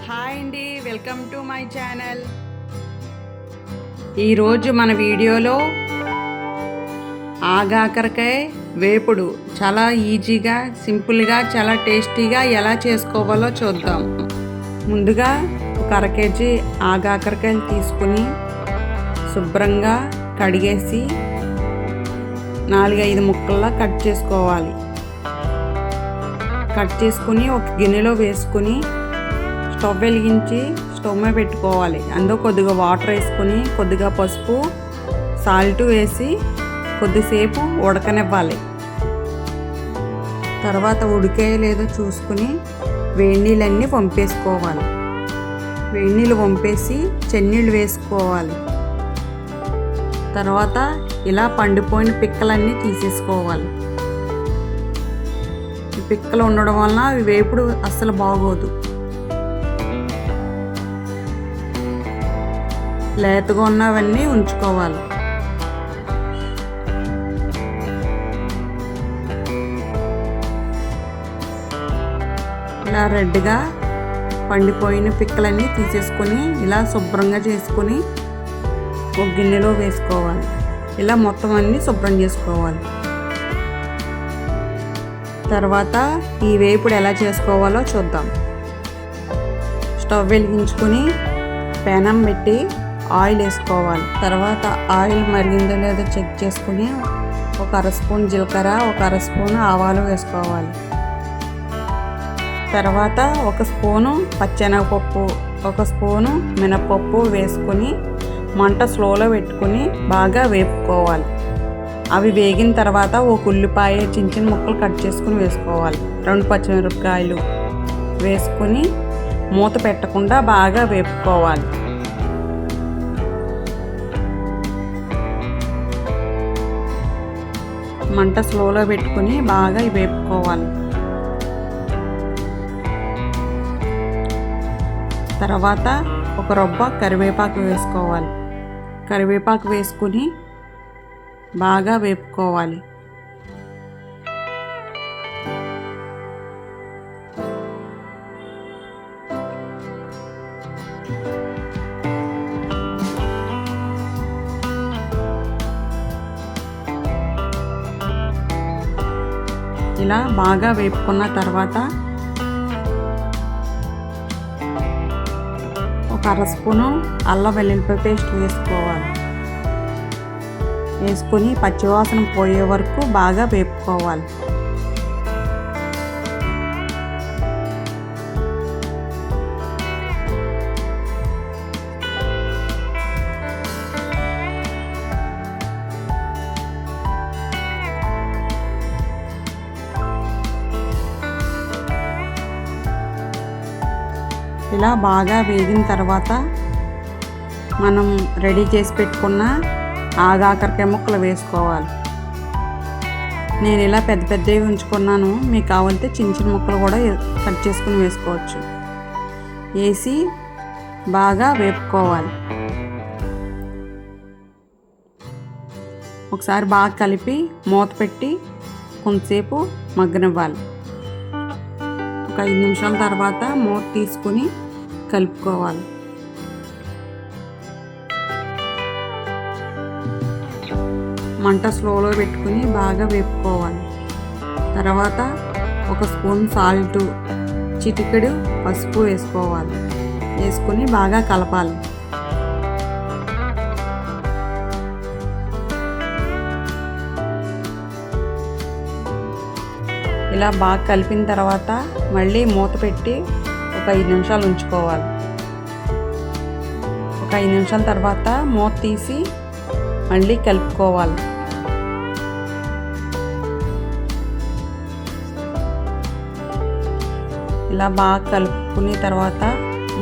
Hi అండి, welcome to my channel. ఈరోజు మన వీడియోలో ఆగాకరకాయ వేపుడు చాలా ఈజీగా, సింపుల్గా, చాలా టేస్టీగా ఎలా చేసుకోవాలో చూద్దాం. ముందుగా ఒక అర కేజీ ఆగాకరకాయలు తీసుకుని శుభ్రంగా కడిగేసి 4-5 ముక్కల్లా కట్ చేసుకోవాలి. కట్ చేసుకుని ఒక గిన్నెలో వేసుకుని స్టవ్ వెలిగించి స్టవ్ మీద పెట్టుకోవాలి. అందులో కొద్దిగా వాటర్ వేసుకొని కొద్దిగా పసుపు, సాల్ట్ వేసి కొద్దిసేపు ఉడకనివ్వాలి. తర్వాత ఉడికాయో లేదో చూసుకుని వేడి నీళ్ళన్నీ వంపేసుకోవాలి. వేడి నీళ్ళు వంపేసి చెన్నీళ్ళు వేసుకోవాలి. తర్వాత ఇలా పండిపోయిన పిక్కలన్నీ తీసేసుకోవాలి. ఈ పిక్కలు ఉండడం వలన అవి వేపుడు అస్సలు బాగోదు. లేతగా ఉన్నవన్నీ ఉంచుకోవాలి. ఇలా రెడ్గా పండిపోయిన పిక్కలన్నీ తీసేసుకొని ఇలా శుభ్రంగా చేసుకొని ఒక గిన్నెలో వేసుకోవాలి. ఇలా మొత్తం అన్నీ శుభ్రం చేసుకోవాలి. తర్వాత ఈ వేపుడు ఎలా చేసుకోవాలో చూద్దాం. స్టవ్ వెలిగించుకొని పెనం పెట్టి ఆయిల్ వేసుకోవాలి. తర్వాత ఆయిల్ మరిగిందో లేదో చెక్ చేసుకుని ఒక అర స్పూన్ జీలకర్ర, ఒక అర స్పూన్ ఆవాలు వేసుకోవాలి. తర్వాత ఒక స్పూను పచ్చెనగపప్పు, ఒక స్పూను మినపప్పు వేసుకొని మంట స్లోలో పెట్టుకుని బాగా వేపుకోవాలి. అవి వేగిన తర్వాత ఒక ఉల్లిపాయ చిన్న చిన్న ముక్కలు కట్ చేసుకుని వేసుకోవాలి. 2 పచ్చిమిరపకాయలు వేసుకుని మూత పెట్టకుండా బాగా వేపుకోవాలి. మంట స్లోలో పెట్టుకుని బాగా వేపుకోవాలి. తర్వాత ఒక రొబ్బ కరివేపాకు వేసుకోవాలి. కరివేపాకు వేసుకుని బాగా వేపుకోవాలి. ఇలా బాగా వేపుకున్న తర్వాత ఒక అర స్పూను అల్లం వెల్లుల్లిపాయ పేస్ట్ వేసుకోవాలి. వేసుకొని పచ్చివాసన పోయే వరకు బాగా వేపుకోవాలి. ఇలా బాగా వేగిన తర్వాత మనం రెడీ చేసి పెట్టుకున్న ఆగాకరకాయ ముక్కలు వేసుకోవాలి. నేను ఇలా పెద్ద పెద్దవి ఉంచుకున్నాను. మీకు కావాలంటే చిన్న చిన్న ముక్కలు కూడా కట్ చేసుకుని వేసుకోవచ్చు. వేసి బాగా వేపుకోవాలి. ఒకసారి బాగా కలిపి మూత పెట్టి కొంతసేపు మగ్గనివ్వాలి. ఒక 5 నిమిషాల తర్వాత మూత తీసుకుని కలుపుకోవాలి. మంట స్లోలో పెట్టుకుని బాగా వేపుకోవాలి. తర్వాత ఒక స్పూన్ సాల్ట్, చిటికెడు పసుపు వేసుకోవాలి. వేసుకుని బాగా కలపాలి. ఇలా బాగా కలిపిన తర్వాత మళ్ళీ మూత పెట్టి ఒక 5 నిమిషాలు ఉంచుకోవాలి. ఒక 5 నిమిషాల తర్వాత మూత తీసి మళ్ళీ కలుపుకోవాలి. ఇలా బాగా కలుపుకున్న తర్వాత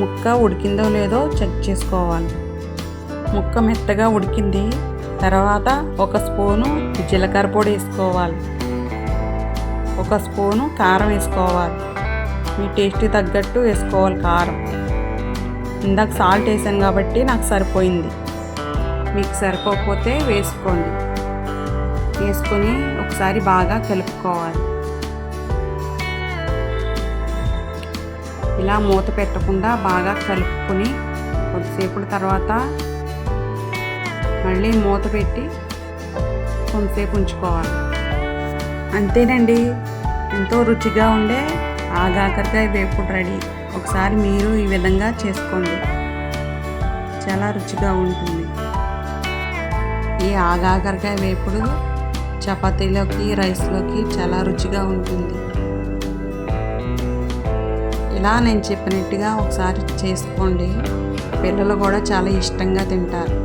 ముక్క ఉడికిందో లేదో చెక్ చేసుకోవాలి. ముక్క మెత్తగా ఉడికింది. తర్వాత ఒక స్పూను జీలకర్ర పొడి వేసుకోవాలి. ఒక స్పూను కారం వేసుకోవాలి. మీ టేస్ట్కి తగ్గట్టు వేసుకోవాలి కారం. ఇందాక సాల్ట్ వేసాను కాబట్టి నాకు సరిపోయింది. మీకు సరిపోకపోతే వేసుకోండి. వేసుకొని ఒకసారి బాగా కలుపుకోవాలి. ఇలా మూత పెట్టకుండా బాగా కలుపుకొని కొద్దిసేపు తర్వాత మళ్ళీ మూత పెట్టి కొంతసేపు ఉంచుకోవాలి. అంతేనండి, ఎంతో రుచిగా ఉండే ఆగాకరకాయ వేపుడు రెడీ. ఒకసారి మీరు ఈ విధంగా చేసుకోండి, చాలా రుచిగా ఉంటుంది. ఈ ఆగాకరకాయ వేపుడు చపాతీలోకి రైస్లోకి చాలా రుచిగా ఉంటుంది. ఇలా నేను చెప్పినట్టుగా ఒకసారి చేసుకోండి, పిల్లలు కూడా చాలా ఇష్టంగా తింటారు.